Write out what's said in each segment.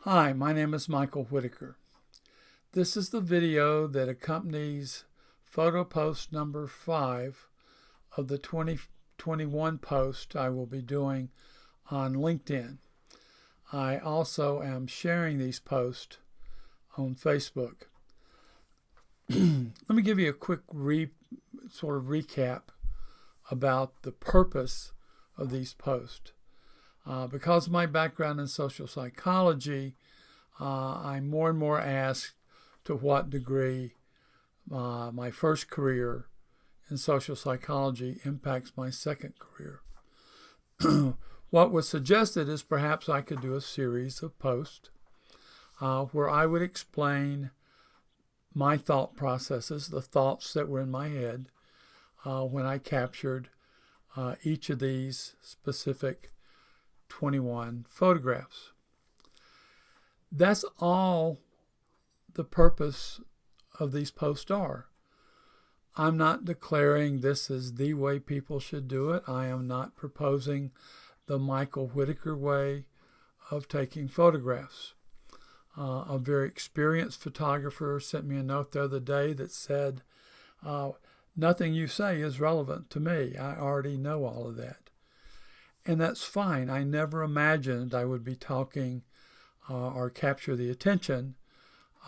Hi, my name is Michael Whitaker. This is the video that accompanies photo post number 5 of the 2021 post I will be doing on LinkedIn. I also am sharing these posts on Facebook. Let me give you a quick recap about the purpose of these posts. Because of my background in social psychology, I'm more and more asked to what degree my first career in social psychology impacts my second career. What was suggested is perhaps I could do a series of posts where I would explain my thought processes, the thoughts that were in my head when I captured each of these specific 21 photographs. That's all the purpose of these posts are. I'm not declaring this is the way people should do it. I am not proposing the Michael Whitaker way of taking photographs. A very experienced photographer sent me a note the other day that said, nothing you say is relevant to me. I already know all of that. And that's fine. I never imagined I would be talking or capture the attention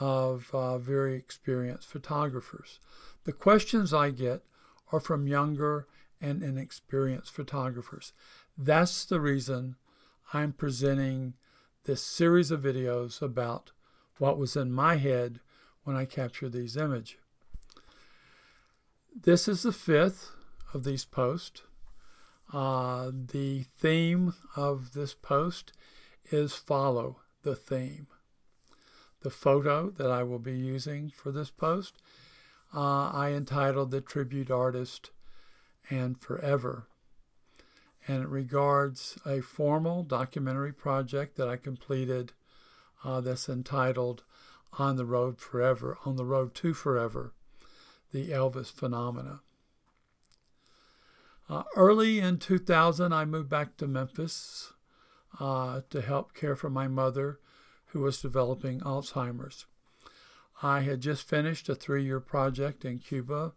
of very experienced photographers. The questions I get are from younger and inexperienced photographers. That's the reason I'm presenting this series of videos about what was in my head when I captured these images. This is the 5th of these posts. The theme of this post is follow the theme. The photo that I will be using for this post, I entitled The Tribute Artist and Forever. And it regards a formal documentary project that I completed that's entitled On the Road to Forever, the Elvis Phenomenon. Early in 2000, I moved back to Memphis to help care for my mother, who was developing Alzheimer's. I had just finished a 3-year project in Cuba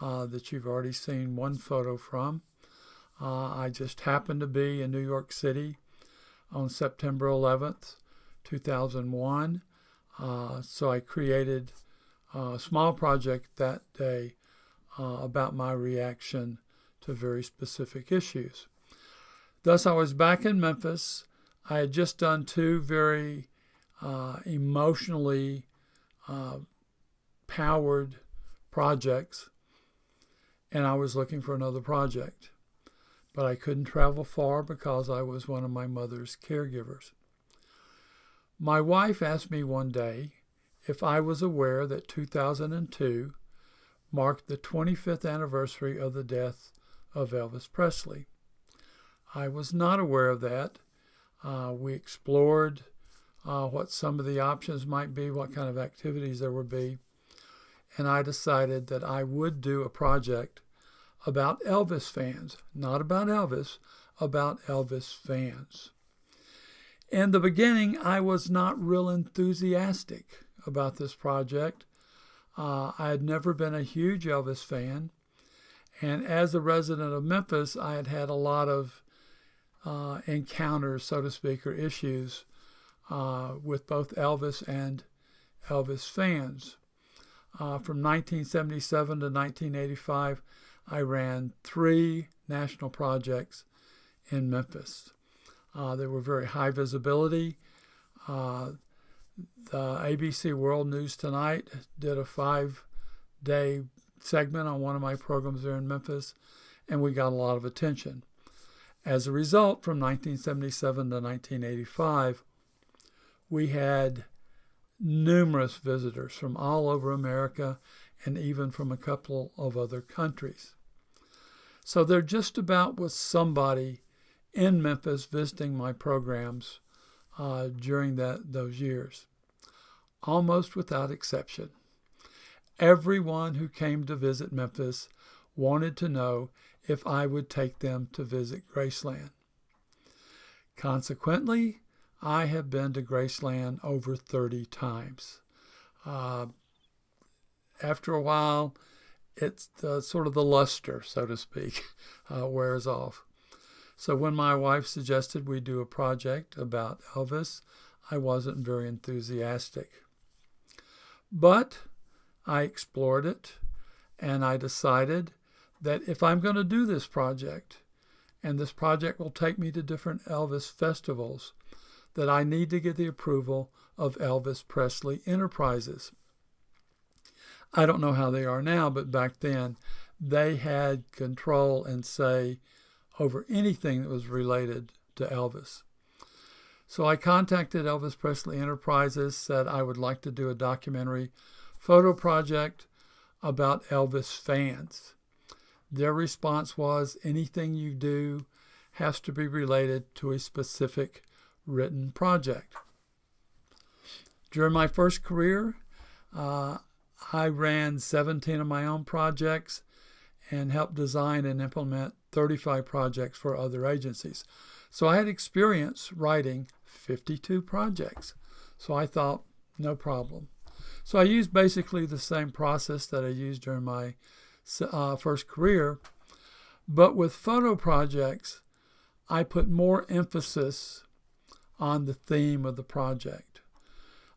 that you've already seen one photo from. I just happened to be in New York City on September 11th, 2001. So I created a small project that day about my reaction to very specific issues. Thus, I was back in Memphis. I had just done 2 very emotionally powered projects, and I was looking for another project. But I couldn't travel far because I was one of my mother's caregivers. My wife asked me one day if I was aware that 2002 marked the 25th anniversary of the death of Elvis Presley. I was not aware of that. We explored what some of the options might be, what kind of activities there would be, and I decided that I would do a project about Elvis fans, not about Elvis, about Elvis fans. In the beginning, I was not real enthusiastic about this project. I had never been a huge Elvis fan, and as a resident of Memphis, I had had a lot of encounters, so to speak, or issues with both Elvis and Elvis fans. From 1977 to 1985, I ran 3 national projects in Memphis. They were very high visibility. The ABC World News Tonight did a 5-day segment on one of my programs there in Memphis, and we got a lot of attention. As a result, from 1977 to 1985, we had numerous visitors from all over America and even from a couple of other countries. So there just about was somebody in Memphis visiting my programs during those years, almost without exception. Everyone who came to visit Memphis wanted to know if I would take them to visit Graceland. Consequently, I have been to Graceland over 30 times. After a while, it's sort of the luster, so to speak, wears off. So when my wife suggested we do a project about Elvis, I wasn't very enthusiastic. But I explored it, and I decided that if I'm going to do this project, and this project will take me to different Elvis festivals, that I need to get the approval of Elvis Presley Enterprises. I don't know how they are now, but back then they had control and say over anything that was related to Elvis. So I contacted Elvis Presley Enterprises, said I would like to do a documentary photo project about Elvis fans. Their response was, anything you do has to be related to a specific written project. During my first career, I ran 17 of my own projects and helped design and implement 35 projects for other agencies. So I had experience writing 52 projects. So I thought, no problem. So I used basically the same process that I used during my first career, but with photo projects, I put more emphasis on the theme of the project.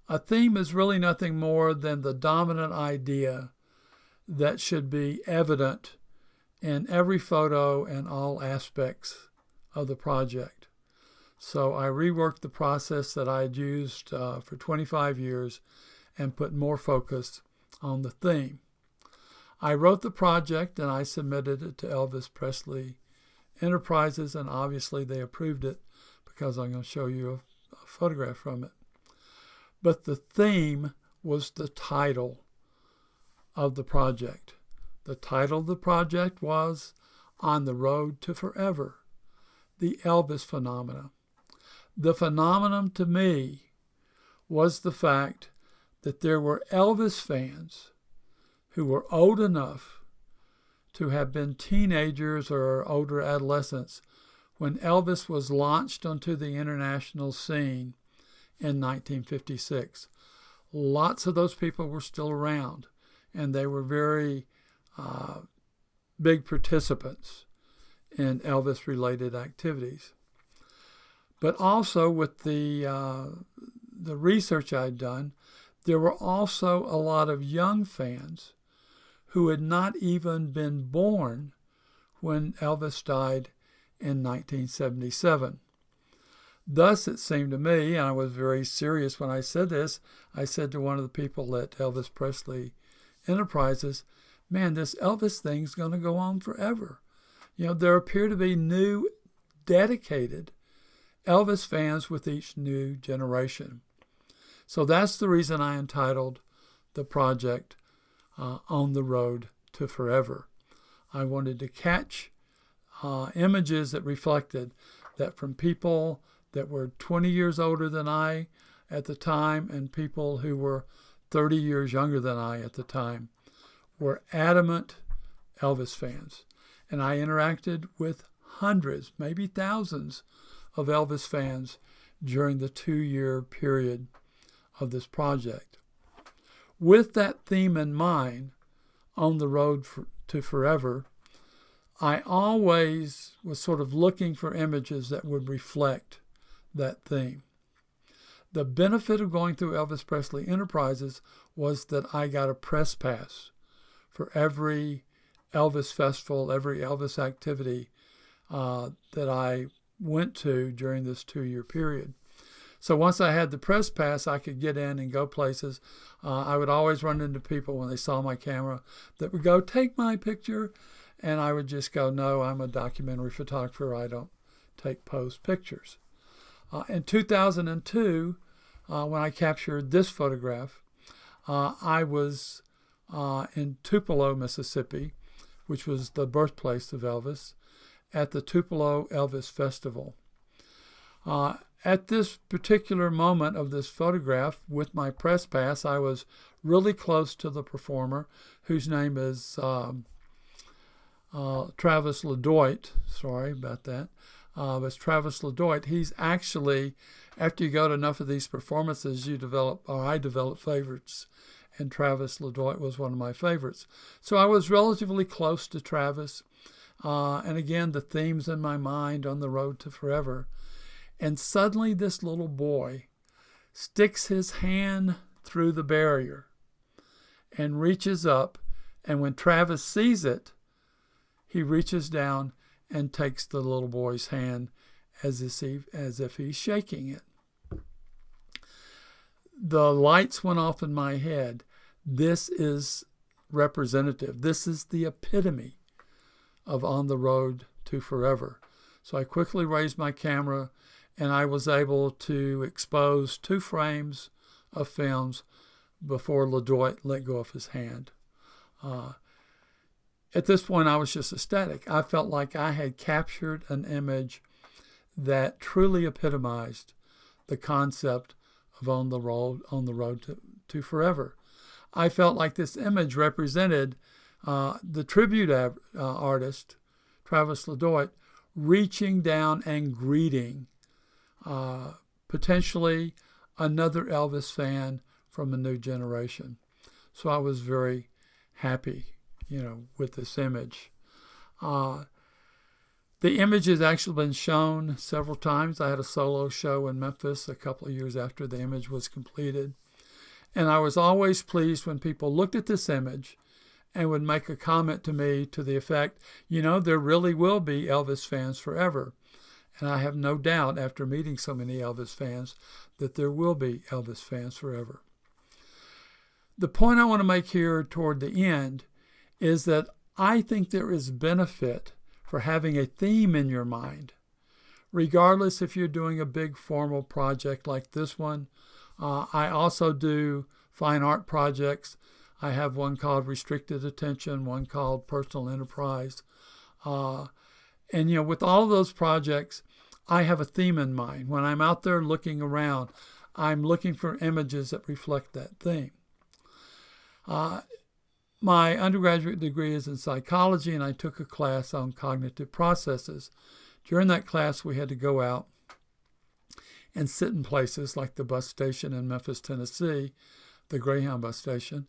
A theme is really nothing more than the dominant idea that should be evident in every photo and all aspects of the project. So I reworked the process that I had used for 25 years and put more focus on the theme. I wrote the project and I submitted it to Elvis Presley Enterprises, and obviously they approved it because I'm going to show you a photograph from it. But the theme was the title of the project. The title of the project was On the Road to Forever, the Elvis Phenomenon. The phenomenon to me was the fact that there were Elvis fans who were old enough to have been teenagers or older adolescents when Elvis was launched onto the international scene in 1956. Lots of those people were still around, and they were very big participants in Elvis-related activities. But also with the research I'd done, there were also a lot of young fans who had not even been born when Elvis died in 1977. Thus, it seemed to me, and I was very serious when I said this, I said to one of the people at Elvis Presley Enterprises, man, this Elvis thing's going to go on forever. You know, there appear to be new, dedicated Elvis fans with each new generation. So that's the reason I entitled the project On the Road to Forever. I wanted to catch images that reflected that from people that were 20 years older than I at the time and people who were 30 years younger than I at the time were adamant Elvis fans. And I interacted with hundreds, maybe thousands of Elvis fans during the 2-year period of this project. With that theme in mind, On the Road to Forever, I always was sort of looking for images that would reflect that theme. The benefit of going through Elvis Presley Enterprises was that I got a press pass for every Elvis festival, every Elvis activity that I went to during this 2-year period. So once I had the press pass, I could get in and go places. I would always run into people when they saw my camera that would go, take my picture. And I would just go, no, I'm a documentary photographer. I don't take pose pictures. In 2002, when I captured this photograph, I was in Tupelo, Mississippi, which was the birthplace of Elvis, at the Tupelo Elvis Festival. At this particular moment of this photograph, with my press pass, I was really close to the performer, whose name is Travis Ledoyte. Sorry about that. was Travis Ledoyte. He's actually, after you go to enough of these performances, I develop favorites. And Travis Ledoyte was one of my favorites. So I was relatively close to Travis. And again, the themes in my mind on the road to forever. And suddenly this little boy sticks his hand through the barrier and reaches up. And when Travis sees it, he reaches down and takes the little boy's hand as if he's shaking it. The lights went off in my head. This is representative. This is the epitome of On the Road to Forever. So I quickly raised my camera, and I was able to expose 2 frames of films before Ledoyte let go of his hand. At this point, I was just ecstatic. I felt like I had captured an image that truly epitomized the concept of On the Road to Forever. I felt like this image represented the tribute artist, Travis Ledoyte, reaching down and greeting potentially another Elvis fan from a new generation. So I was very happy, with this image. The image has actually been shown several times. I had a solo show in Memphis a couple of years after the image was completed. And I was always pleased when people looked at this image and would make a comment to me to the effect, there really will be Elvis fans forever. And I have no doubt, after meeting so many Elvis fans, that there will be Elvis fans forever. The point I want to make here toward the end is that I think there is benefit for having a theme in your mind, regardless if you're doing a big formal project like this one. I also do fine art projects. I have one called Restricted Attention, one called Personal Enterprise. And with all of those projects, I have a theme in mind. When I'm out there looking around, I'm looking for images that reflect that theme. My undergraduate degree is in psychology, and I took a class on cognitive processes. During that class, we had to go out and sit in places like the bus station in Memphis, Tennessee, the Greyhound bus station,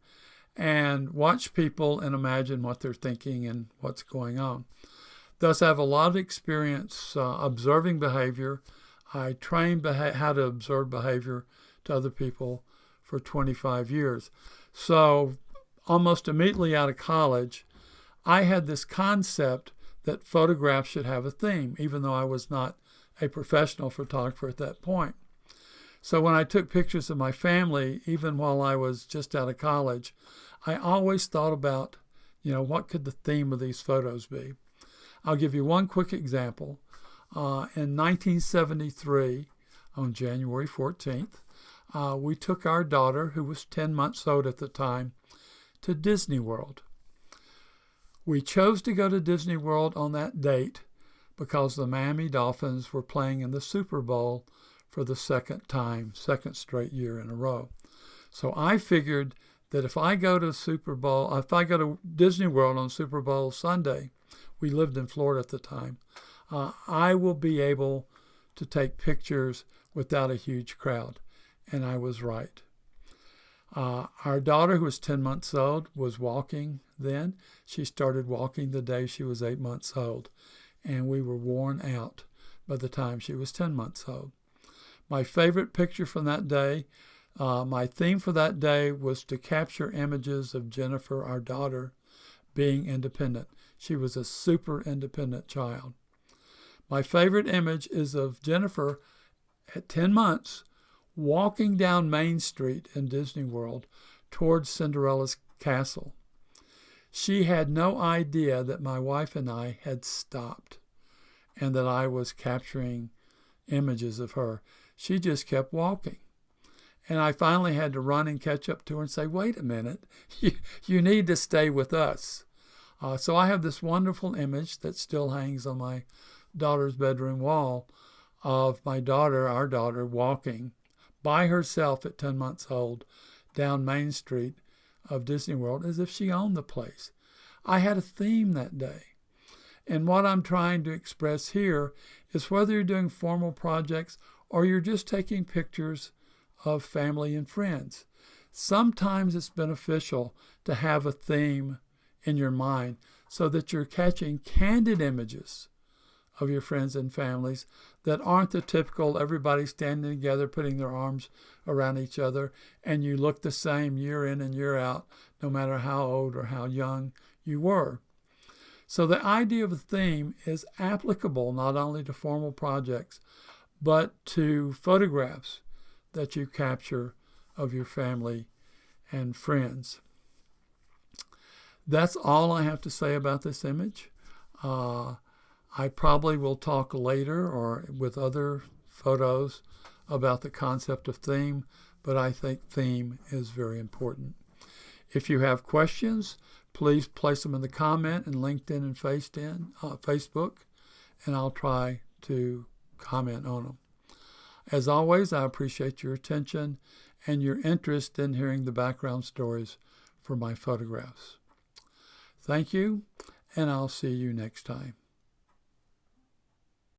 and watch people and imagine what they're thinking and what's going on. Thus, I have a lot of experience observing behavior. I trained how to observe behavior to other people for 25 years. So almost immediately out of college, I had this concept that photographs should have a theme, even though I was not a professional photographer at that point. So when I took pictures of my family, even while I was just out of college, I always thought about, what could the theme of these photos be? I'll give you one quick example. In 1973, on January 14th, we took our daughter, who was 10 months old at the time, to Disney World. We chose to go to Disney World on that date because the Miami Dolphins were playing in the Super Bowl for the second straight year in a row. So I figured that if I go to Disney World on Super Bowl Sunday, we lived in Florida at the time, I will be able to take pictures without a huge crowd. And I was right. Our daughter, who was 10 months old, was walking then. She started walking the day she was 8 months old. And we were worn out by the time she was 10 months old. My favorite picture from that day, my theme for that day was to capture images of Jennifer, our daughter, being independent. She was a super independent child. My favorite image is of Jennifer at 10 months walking down Main Street in Disney World towards Cinderella's castle. She had no idea that my wife and I had stopped and that I was capturing images of her. She just kept walking. And I finally had to run and catch up to her and say, wait a minute, you need to stay with us. So I have this wonderful image that still hangs on my daughter's bedroom wall of my daughter, our daughter, walking by herself at 10 months old down Main Street of Disney World as if she owned the place. I had a theme that day. And what I'm trying to express here is whether you're doing formal projects or you're just taking pictures of family and friends. Sometimes it's beneficial to have a theme in your mind so that you're catching candid images of your friends and families that aren't the typical everybody standing together, putting their arms around each other, and you look the same year in and year out, no matter how old or how young you were. So the idea of a theme is applicable not only to formal projects, but to photographs that you capture of your family and friends. That's all I have to say about this image. I probably will talk later or with other photos about the concept of theme, but I think theme is very important. If you have questions, please place them in the comment in LinkedIn and Facebook, and I'll try to comment on them. As always, I appreciate your attention and your interest in hearing the background stories for my photographs. Thank you, and I'll see you next time.